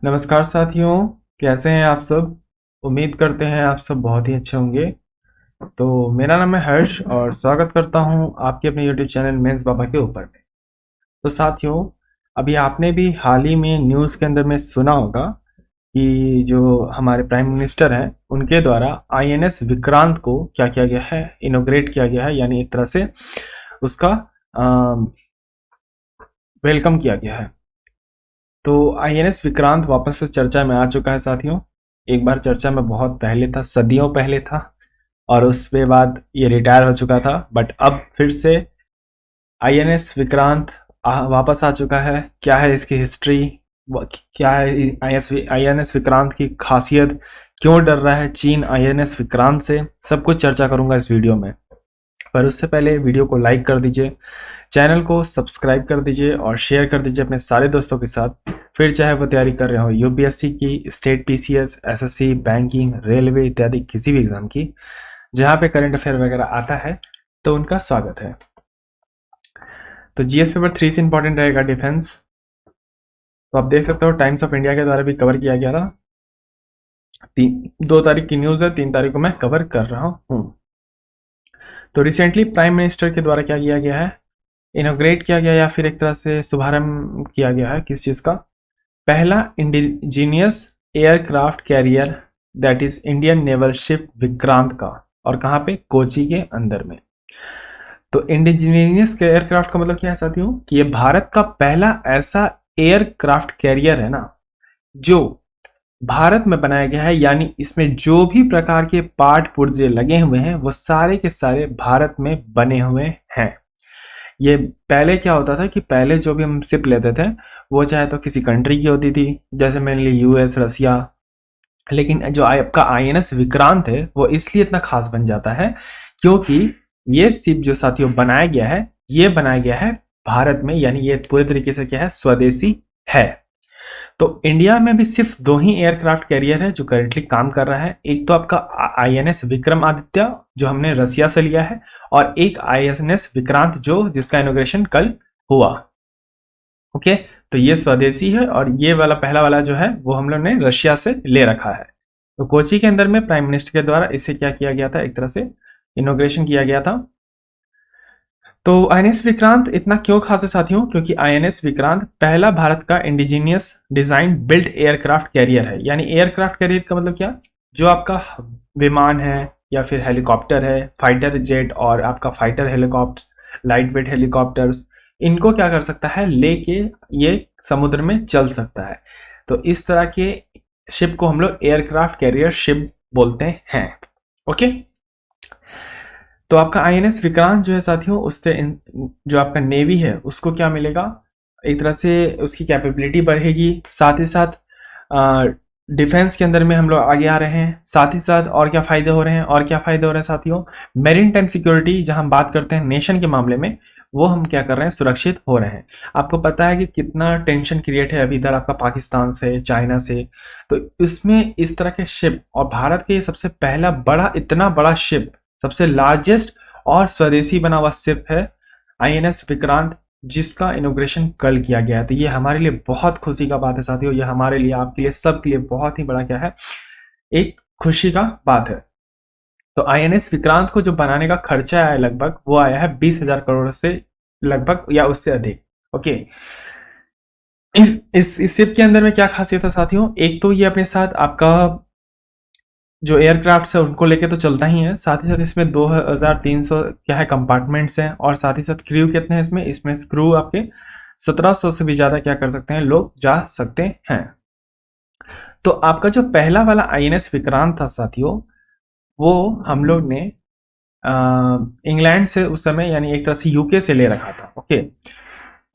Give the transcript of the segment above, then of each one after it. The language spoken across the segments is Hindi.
नमस्कार साथियों, कैसे हैं आप सब। उम्मीद करते हैं आप सब बहुत ही अच्छे होंगे। तो मेरा नाम है हर्ष और स्वागत करता हूं आपके अपने यूट्यूब चैनल मेंस बाबा के ऊपर में। तो साथियों, अभी आपने भी हाल ही में न्यूज़ के अंदर में सुना होगा कि जो हमारे प्राइम मिनिस्टर हैं उनके द्वारा आईएनएस विक्रांत को क्या किया गया है, इनोग्रेट किया गया है, यानी एक तरह से उसका वेलकम किया गया है। तो आईएनएस विक्रांत वापस से चर्चा में आ चुका है साथियों। एक बार चर्चा में बहुत पहले था, सदियों पहले था, और उसके बाद ये रिटायर हो चुका था, बट अब फिर से आईएनएस विक्रांत वापस आ चुका है। क्या है इसकी हिस्ट्री, क्या है आईएनएस विक्रांत की खासियत, क्यों डर रहा है चीन आईएनएस विक्रांत से, सब कुछ चर्चा करूंगा इस वीडियो में। पर उससे पहले वीडियो को लाइक कर दीजिए, चैनल को सब्सक्राइब कर दीजिए और शेयर कर दीजिए अपने सारे दोस्तों के साथ। फिर चाहे वो तैयारी कर रहे हो यूपीएससी की, state PCS, SSC, banking, railway इत्यादि किसी भी एग्जाम की, जहाँ पे करंट अफेयर वगैरह आता है, तो उनका स्वागत है। तो जीएस पेपर 3 से इंपॉर्टेंट रहेगा डिफेंस। तो आप देख सकते हो टाइम्स ऑफ इंडिया के द्वारा भी कवर किया गया था। 2 तारीख की न्यूज़ है, 3 तारीख को मैं कवर कर रहा हूँ। तो रिसेंटली प्राइम मिनिस्टर के द्वारा क्या किया गया है, इनोग्रेट किया गया या फिर एक तरह से शुभारंभ किया गया है किस चीज़ का, पहला indigenous aircraft carrier, that is Indian naval ship Vikrant का, और कहाँ पे, कोची के अंदर में। तो इंडिजीनियस एयरक्राफ्ट का मतलब क्या है साथियों, कि ये भारत का पहला ऐसा एयरक्राफ्ट कैरियर है ना जो भारत में बनाया गया है, यानी इसमें जो भी प्रकार के पार्ट पुर्जे लगे हुए हैं वो सारे के सारे भारत में बने हुए हैं। ये पहले क्या होता था कि पहले जो भी हम शिप लेते थे वो चाहे तो किसी कंट्री की होती थी, जैसे मेनली यूएस, रसिया, लेकिन जो आपका आईएनएस विक्रांत है वो इसलिए इतना खास बन जाता है क्योंकि ये शिप जो साथियों बनाया गया है, ये बनाया गया है भारत में, यानी ये पूरे तरीके से क्या है, स्वदेशी है। तो इंडिया में भी सिर्फ 2 ही एयरक्राफ्ट कैरियर है जो करेंटली काम कर रहा है। एक तो आपका आईएनएस विक्रमादित्य जो हमने रसिया से लिया है, और एक आईएनएस विक्रांत जो जिसका इनोग्रेशन कल हुआ। ओके, तो ये स्वदेशी है और ये वाला पहला वाला जो है वो हम लोग ने रशिया से ले रखा है। तो कोची के अंदर में प्राइम मिनिस्टर के द्वारा इसे क्या किया गया था, एक तरह से इनोग्रेशन किया गया था। तो आईएनएस विक्रांत इतना क्यों खास है साथियों, क्योंकि आईएनएस विक्रांत पहला भारत का indigenous design build aircraft carrier है। यानी एयरक्राफ्ट कैरियर का मतलब क्या, जो आपका विमान है या फिर हेलीकॉप्टर है, फाइटर जेट और आपका fighter helicopter, light weight helicopters, इनको क्या कर सकता है, लेके ये समुद्र में चल सकता है। तो इस तरह के शिप को हम लोग एयरक्राफ्ट कैरियर शिप बोलते हैं। ओके, तो आपका आईएनएस विक्रांत जो है साथियों, उससे जो आपका नेवी है उसको क्या मिलेगा, एक तरह से उसकी कैपेबिलिटी बढ़ेगी। साथ ही साथ डिफेंस के अंदर में हम लोग आगे आ रहे हैं। साथ ही साथ और क्या फायदे हो रहे हैं, और क्या फायदे हो रहे हैं साथियों, मेरीन टाइम सिक्योरिटी जहां हम बात करते हैं नेशन के मामले में, वो हम क्या कर रहे हैं, सुरक्षित हो रहे हैं। आपको पता है कि कितना टेंशन क्रिएट है अभी इधर आपका पाकिस्तान से, चाइना से। तो इसमें इस तरह के शिप, और भारत के सबसे पहला बड़ा, इतना बड़ा शिप, सबसे लार्जेस्ट और स्वदेशी बना हुआ शिप है आईएनएस विक्रांत, जिसका इनोग्रेशन कल किया गया है। तो ये हमारे लिए बहुत खुशी का बात है साथियों, ये हमारे लिए, आपके लिए, सबके लिए बहुत ही बड़ा क्या है, एक खुशी का बात है। तो आईएनएस विक्रांत को जो बनाने का खर्चा आया लगभग, वो आया है 20,000 करोड़ से लगभग या उससे अधिक। ओके, इस शिप के अंदर में क्या खासियत है साथियों, एक तो ये अपने साथ आपका जो एयरक्राफ्ट है उनको लेके तो चलता ही है, साथ ही साथ इसमें 2300 क्या है कंपार्टमेंट्स हैं, और साथ ही साथ क्रू कितने हैं इसमें क्रू आपके 1700 से भी ज्यादा क्या कर सकते हैं, लोग जा सकते हैं। तो आपका जो पहला वाला आईएनएस विक्रांत था साथियों, वो हम लोग ने इंग्लैंड से उस समय, यानी एक तरह से यूके से ले रखा था। ओके,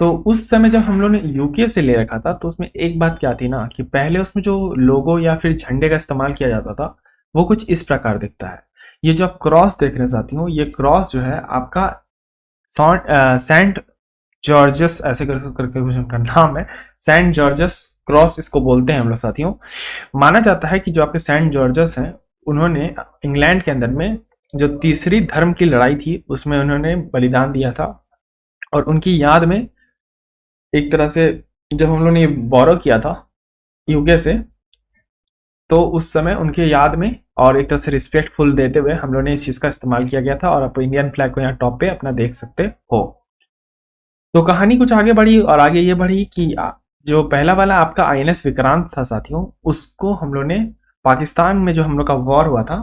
तो उस समय जब हम लोग ने यूके से ले रखा था, तो उसमें एक बात क्या थी ना, कि पहले उसमें जो लोगो या फिर झंडे का इस्तेमाल किया जाता था वो कुछ इस प्रकार दिखता है। ये जो आप क्रॉस देख रहे हैं साथियों, ये क्रॉस जो है आपका सेंट जॉर्जस ऐसे करके कुछ उनका नाम है, सेंट जॉर्जस क्रॉस इसको बोलते हैं हम लोग साथियों। माना जाता है कि जो आपके सेंट जॉर्जस हैं, उन्होंने इंग्लैंड के अंदर में जो तीसरी धर्म की लड़ाई थी उसमें उन्होंने बलिदान दिया था, और उनकी याद में एक तरह से जब हम लोग ने ये बोरो किया था, यूके से, तो उस समय उनके याद में और एक तरह से रिस्पेक्टफुल देते हुए हम लोगों ने इस चीज़ का इस्तेमाल किया गया था। और आप इंडियन फ्लैग को यहाँ टॉप पे अपना देख सकते हो। तो कहानी कुछ आगे बढ़ी और आगे ये बढ़ी कि जो पहला वाला आपका आईएनएस विक्रांत था साथियों, उसको हम लोग ने पाकिस्तान में जो हम लोग का वॉर हुआ था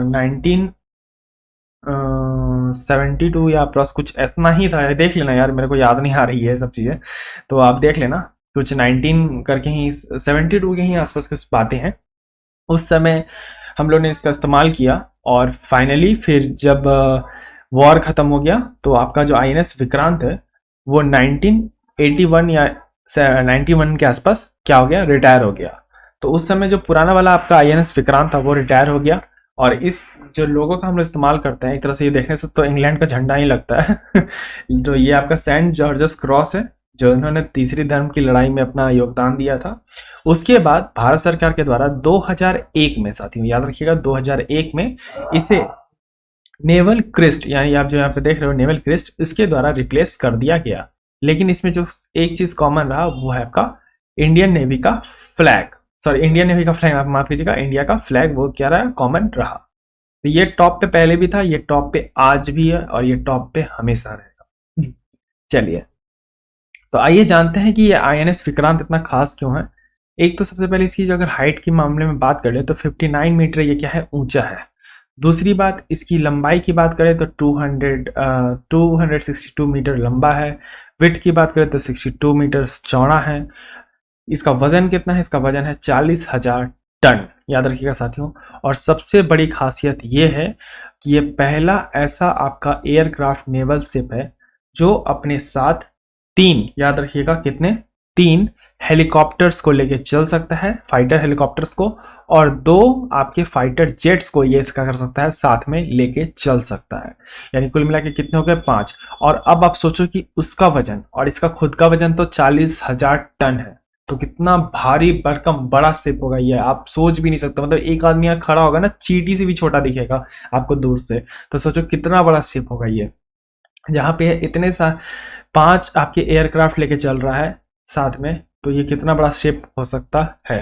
1972 या प्लस कुछ इतना ही था, देख लेना यार, मेरे को याद नहीं आ रही है सब चीज़ें, तो आप देख लेना, कुछ 19 करके ही 72 के ही आसपास कुछ बातें हैं। उस समय हम लोग ने इसका इस्तेमाल किया और फाइनली फिर जब वॉर ख़त्म हो गया तो आपका जो आईएनएस विक्रांत है वो 1981 या 91 के आसपास क्या हो गया, रिटायर हो गया। तो उस समय जो पुराना वाला आपका आईएनएस विक्रांत था वो रिटायर हो गया। और इस जो लोगों का हम लोग इस्तेमाल करते हैं, एक तरह से ये देखने से तो इंग्लैंड का झंडा ही लगता है तो ये आपका सेंट जॉर्जस क्रॉस है, जो इन्होंने तीसरी धर्म की लड़ाई में अपना योगदान दिया था। उसके बाद भारत सरकार के द्वारा 2001 में, साथियों याद रखिएगा 2001 में इसे नेवल क्रिस्ट, यानी आप जो यहाँ पे देख रहे हो नेवल क्रिस्ट, इसके द्वारा रिप्लेस कर दिया गया। लेकिन इसमें जो एक चीज कॉमन रहा वो है आपका इंडियन नेवी का फ्लैग, सॉरी इंडियन नेवी का फ्लैग, आप माफ कीजिएगा, इंडिया का फ्लैग वो क्या रहा, कॉमन रहा। तो ये टॉप पे पहले भी था, ये टॉप पे आज भी है और ये टॉप पे हमेशा रहेगा। चलिए, तो आइए जानते हैं कि ये आईएनएस विक्रांत इतना खास क्यों है। एक तो सबसे पहले इसकी जो अगर हाइट के मामले में बात करें तो 59 मीटर ये क्या है, ऊंचा है। दूसरी बात, इसकी लंबाई की बात करें तो 262 मीटर लंबा है। विड्थ की बात करें तो 62 मीटर चौड़ा है। इसका वजन कितना है, इसका वजन है 40,000 टन, याद रखिएगा साथियों। और सबसे बड़ी खासियत ये है कि ये पहला ऐसा आपका एयरक्राफ्ट नेवल शिप है जो अपने साथ 3, याद रखिएगा कितने, 3 हेलीकॉप्टर्स को लेके चल सकता है, फाइटर हेलीकॉप्टर्स को, और 2 आपके फाइटर जेट्स को ये इसका कर सकता है, साथ में लेके चल सकता है। यानी कुल मिला के कितने हो गए, 5। और अब आप सोचो कि उसका वजन और इसका खुद का वजन तो 40,000 टन है, तो कितना भारी भरकम बड़ा शिप होगा ये, आप सोच भी नहीं सकते। मतलब एक आदमी यहाँ खड़ा होगा ना, चींटी से भी छोटा दिखेगा आपको दूर से, तो सोचो कितना बड़ा शिप होगा ये, जहाँ पे इतने 5 आपके एयरक्राफ्ट लेके चल रहा है साथ में, तो ये कितना बड़ा शिप हो सकता है।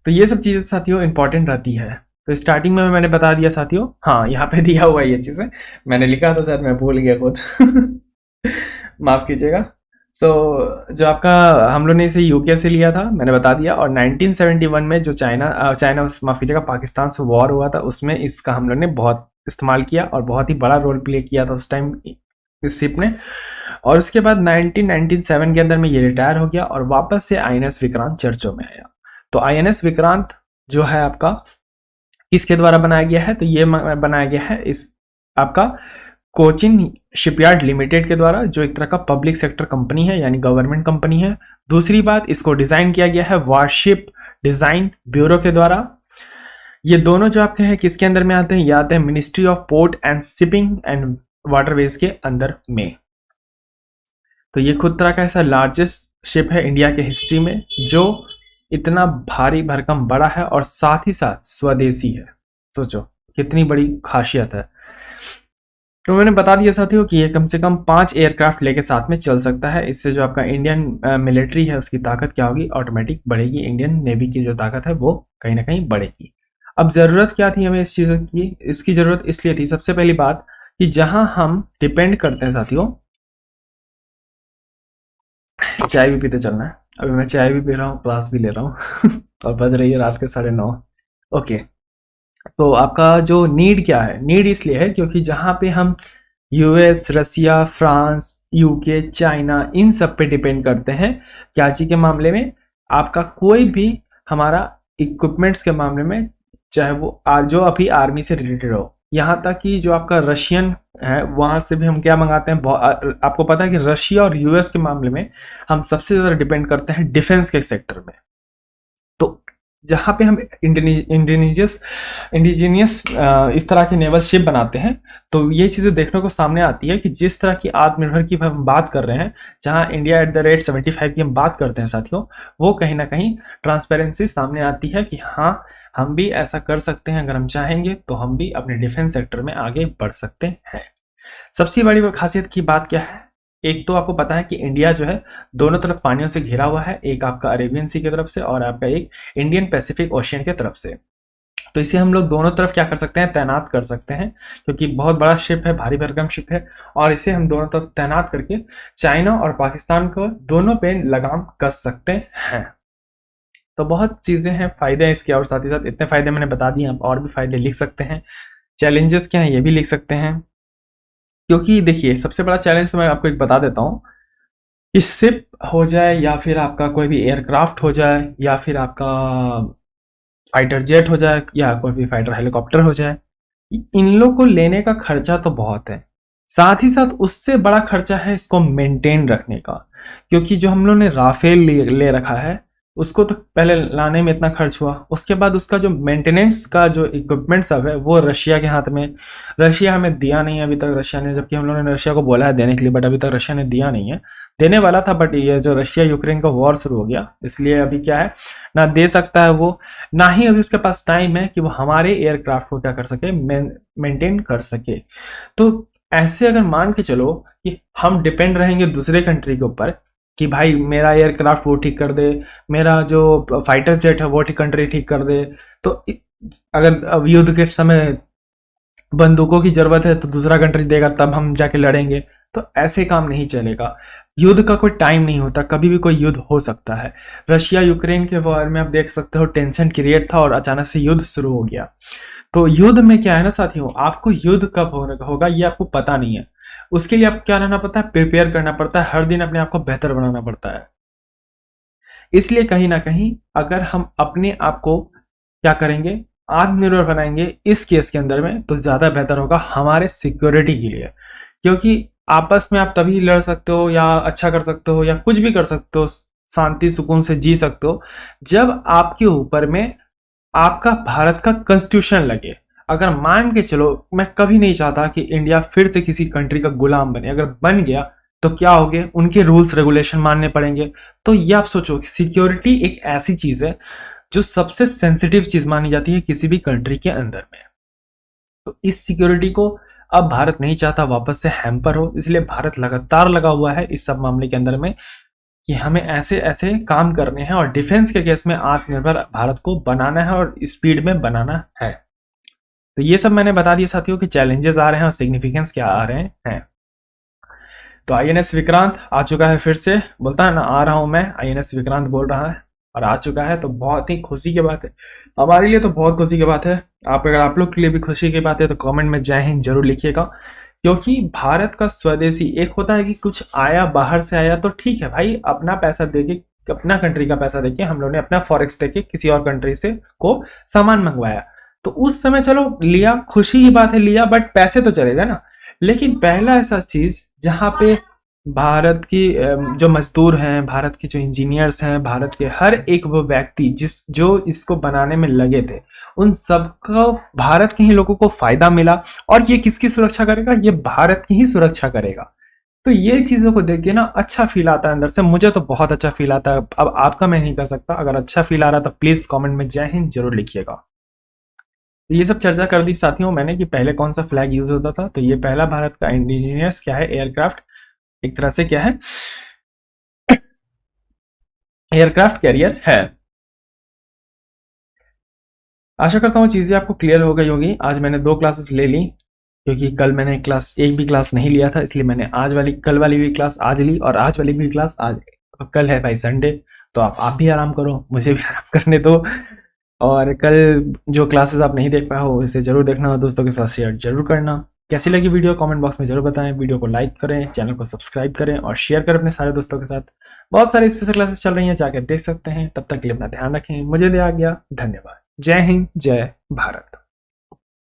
तो ये सब चीज़ें साथियों इंपॉर्टेंट रहती है। तो स्टार्टिंग में मैंने बता दिया साथियों, हाँ यहाँ पे दिया हुआ है ये चीज़ें, मैंने लिखा था शायद मैं भूल गया खुद माफ़ कीजिएगा। जो आपका हम लोग ने इसे यूके से लिया था मैंने बता दिया, और 1971 में जो चाइना माफ़ कीजिएगा पाकिस्तान से वॉर हुआ था, उसमें इसका हम लोग ने बहुत इस्तेमाल किया और बहुत ही बड़ा रोल प्ले किया था उस टाइम इस शिप ने। और उसके बाद 1997 के अंदर में ये रिटायर हो गया और वापस से आईएनएस विक्रांत चर्चों में आया। तो आईएनएस विक्रांत जो है आपका किसके द्वारा बनाया गया है, तो ये बनाया गया है इस आपका कोचिन शिपयार्ड लिमिटेड के द्वारा, जो एक तरह का पब्लिक सेक्टर कंपनी है, यानी गवर्नमेंट कंपनी है। दूसरी बात, इसको डिजाइन किया गया है वारशिप डिजाइन ब्यूरो के द्वारा। ये दोनों जो आपके हैं किसके अंदर में आते हैं, ये आते हैं ministry of port and shipping and waterways के अंदर में। तो ये खुद तरह का ऐसा लार्जेस्ट शिप है इंडिया के हिस्ट्री में, जो इतना भारी भरकम बड़ा है और साथ ही साथ स्वदेशी है। सोचो कितनी बड़ी खासियत है। तो मैंने बता दिया साथियों कि ये कम से कम 5 एयरक्राफ्ट लेके साथ में चल सकता है। इससे जो आपका इंडियन मिलिट्री है उसकी ताकत क्या होगी, ऑटोमेटिक बढ़ेगी। इंडियन नेवी की जो ताकत है वो कहीं ना कहीं बढ़ेगी। अब ज़रूरत क्या थी हमें इस चीज़ की, इसकी ज़रूरत इसलिए थी, सबसे पहली बात कि जहां हम डिपेंड करते हैं साथियों, चाय भी पीते चलना है। अभी मैं चाय भी पी रहा हूँ, क्लास भी ले रहा हूँ और बज रही है रात के 9:30। ओके, तो आपका जो नीड क्या है, नीड इसलिए है क्योंकि जहाँ पे हम यूएस, रसिया, फ्रांस, यूके, चाइना, इन सब पे डिपेंड करते हैं क्या चीज़ के मामले में, आपका कोई भी हमारा इक्विपमेंट्स के मामले में, चाहे वो जो अभी आर्मी से रिलेटेड हो, यहाँ तक कि जो आपका रशियन है वहाँ से भी हम क्या मंगाते हैं। आपको पता है कि रशिया और यूएस के मामले में हम सबसे ज़्यादा डिपेंड करते हैं डिफेंस के सेक्टर में। तो जहाँ पे हम इंडिजीनियस इस तरह की नेवल शिप बनाते हैं, तो ये चीज़ें देखने को सामने आती है कि जिस तरह की आत्मनिर्भर की हम बात कर रहे हैं, जहाँ इंडिया @75 की हम बात करते हैं साथियों, वो कहीं ना कहीं ट्रांसपेरेंसी सामने आती है कि हाँ हम भी ऐसा कर सकते हैं, अगर हम चाहेंगे तो हम भी अपने डिफेंस सेक्टर में आगे बढ़ सकते हैं। सबसे बड़ी खासियत की बात क्या है, एक तो आपको पता है कि इंडिया जो है दोनों तरफ पानियों से घिरा हुआ है, एक आपका अरेबियन सी की तरफ से और आपका एक इंडियन पैसिफिक ओशियन की तरफ से। तो इसे हम लोग दोनों तरफ क्या कर सकते हैं, तैनात कर सकते हैं, क्योंकि बहुत बड़ा शिप है, भारी भरकम शिप है, और इसे हम दोनों तरफ तैनात करके चाइना और पाकिस्तान को दोनों पे लगाम कस सकते हैं। तो बहुत चीजें हैं, फायदे हैं इसके, और साथ ही साथ इतने फायदे मैंने बता दिए, आप और भी फायदे लिख सकते हैं। चैलेंजेस क्या हैं ये भी लिख सकते हैं, क्योंकि देखिए सबसे बड़ा चैलेंज तो मैं आपको एक बता देता हूँ कि शिप हो जाए या फिर आपका कोई भी एयरक्राफ्ट हो जाए या फिर आपका फाइटर जेट हो जाए या कोई भी फाइटर हेलीकॉप्टर हो जाए, इन लोग को लेने का खर्चा तो बहुत है, साथ ही साथ उससे बड़ा खर्चा है इसको मेंटेन रखने का। क्योंकि जो हम लोग ने राफेल ले रखा है उसको तो पहले लाने में इतना खर्च हुआ, उसके बाद उसका जो मेंटेनेंस का जो इक्विपमेंट सब है वो रशिया के हाथ में। रशिया हमें दिया नहीं है अभी तक रशिया ने, जबकि हम लोगों ने रशिया को बोला है देने के लिए, बट अभी तक रशिया ने दिया नहीं है। देने वाला था, बट ये जो रशिया यूक्रेन का वॉर शुरू हो गया, इसलिए अभी क्या है, ना दे सकता है वो, ना ही अभी उसके पास टाइम है कि वो हमारे एयरक्राफ्ट को क्या कर सके, मेंटेन कर सके। तो ऐसे अगर मान के चलो कि हम डिपेंड रहेंगे दूसरे कंट्री के ऊपर कि भाई मेरा एयरक्राफ्ट वो ठीक कर दे, मेरा जो फाइटर जेट है वो कंट्री ठीक कर दे, तो अगर अब युद्ध के समय बंदूकों की जरूरत है तो दूसरा कंट्री देगा तब हम जाके लड़ेंगे, तो ऐसे काम नहीं चलेगा। युद्ध का कोई टाइम नहीं होता, कभी भी कोई युद्ध हो सकता है। रशिया यूक्रेन के वॉर में आप देख सकते हो टेंशन क्रिएट था और अचानक से युद्ध शुरू हो गया। तो युद्ध में क्या है ना साथियों, आपको युद्ध कब होगा ये आपको पता नहीं है, उसके लिए आपको क्या रहना पड़ता है, प्रिपेयर करना पड़ता है, हर दिन अपने आप को बेहतर बनाना पड़ता है। इसलिए कहीं ना कहीं अगर हम अपने आप को क्या करेंगे, आत्मनिर्भर बनाएंगे इस केस के अंदर में, तो ज्यादा बेहतर होगा हमारे सिक्योरिटी के लिए। क्योंकि आपस में आप तभी लड़ सकते हो या अच्छा कर सकते हो या कुछ भी कर सकते हो, शांति सुकून से जी सकते हो, जब आपके ऊपर में आपका भारत का कॉन्स्टिट्यूशन लगे। अगर मान के चलो, मैं कभी नहीं चाहता कि इंडिया फिर से किसी कंट्री का गुलाम बने, अगर बन गया तो क्या हो गया, उनके रूल्स रेगुलेशन मानने पड़ेंगे। तो ये आप सोचो कि सिक्योरिटी एक ऐसी चीज है जो सबसे सेंसिटिव चीज मानी जाती है किसी भी कंट्री के अंदर में। तो इस सिक्योरिटी को अब भारत नहीं चाहता वापस से हैम्पर हो, इसलिए भारत लगातार लगा हुआ है इस सब मामले के अंदर में कि हमें ऐसे ऐसे काम करने हैं और डिफेंस के केस में आत्मनिर्भर भारत को बनाना है और स्पीड में बनाना है। तो ये सब मैंने बता दिया साथियों कि चैलेंजेस आ रहे हैं और सिग्निफिकेंस क्या आ रहे हैं। तो आईएनएस विक्रांत आ चुका है, फिर से बोलता है ना आ रहा हूं मैं, आईएनएस विक्रांत बोल रहा है और आ चुका है, तो बहुत ही खुशी की बात है हमारे लिए, तो बहुत खुशी की बात है। अगर आप लोग के लिए भी खुशी की बात है तो कमेंट में जय हिंद जरूर लिखिएगा। क्योंकि भारत का स्वदेशी एक होता है कि कुछ आया बाहर से आया तो ठीक है भाई, अपना पैसा देके, अपना कंट्री का पैसा देके हम लोग ने अपना फॉरेक्स देके किसी और कंट्री से को सामान मंगवाया, तो उस समय चलो लिया, खुशी की बात है लिया, बट पैसे तो चलेगा ना। लेकिन पहला ऐसा चीज जहां पे भारत की जो मजदूर हैं, भारत के जो इंजीनियर्स हैं, भारत के हर एक वो व्यक्ति जो इसको बनाने में लगे थे, उन सबको भारत के ही लोगों को फायदा मिला, और ये किसकी सुरक्षा करेगा, ये भारत की ही सुरक्षा करेगा। तो ये चीजों को देख के ना अच्छा फील आता है अंदर से, मुझे तो बहुत अच्छा फील आता है। अब आपका मैं नहीं कर सकता, अगर अच्छा फील आ रहा तो प्लीज कमेंट में जय हिंद जरूर लिखिएगा। तो ये सब चर्चा कर दी साथियों मैंने कि पहले कौन सा फ्लैग यूज होता था, तो ये पहला भारत का इंडिजिनियस क्या है, एयरक्राफ्ट, एक तरह से क्या है, एयरक्राफ्ट कैरियर है। आशा करता हूँ चीजें आपको क्लियर हो गई होगी। आज मैंने 2 क्लासेस ले ली, क्योंकि कल मैंने एक भी क्लास नहीं लिया था, इसलिए मैंने कल वाली भी क्लास आज ली और आज वाली भी क्लास आज ली। तो कल है भाई संडे, तो आप भी आराम करो, मुझे भी आराम करने दो, और कल जो क्लासेस आप नहीं देख पाए हो इसे जरूर देखना और दोस्तों के साथ शेयर जरूर करना। कैसी लगी वीडियो कमेंट बॉक्स में जरूर बताएं, वीडियो को लाइक करें, चैनल को सब्सक्राइब करें और शेयर करें अपने सारे दोस्तों के साथ। बहुत सारे स्पेशल क्लासेस चल रही हैं, जाकर देख सकते हैं। तब तक के लिए अपना ध्यान रखें, मुझे दिया गया, धन्यवाद। जय हिंद, जय भारत।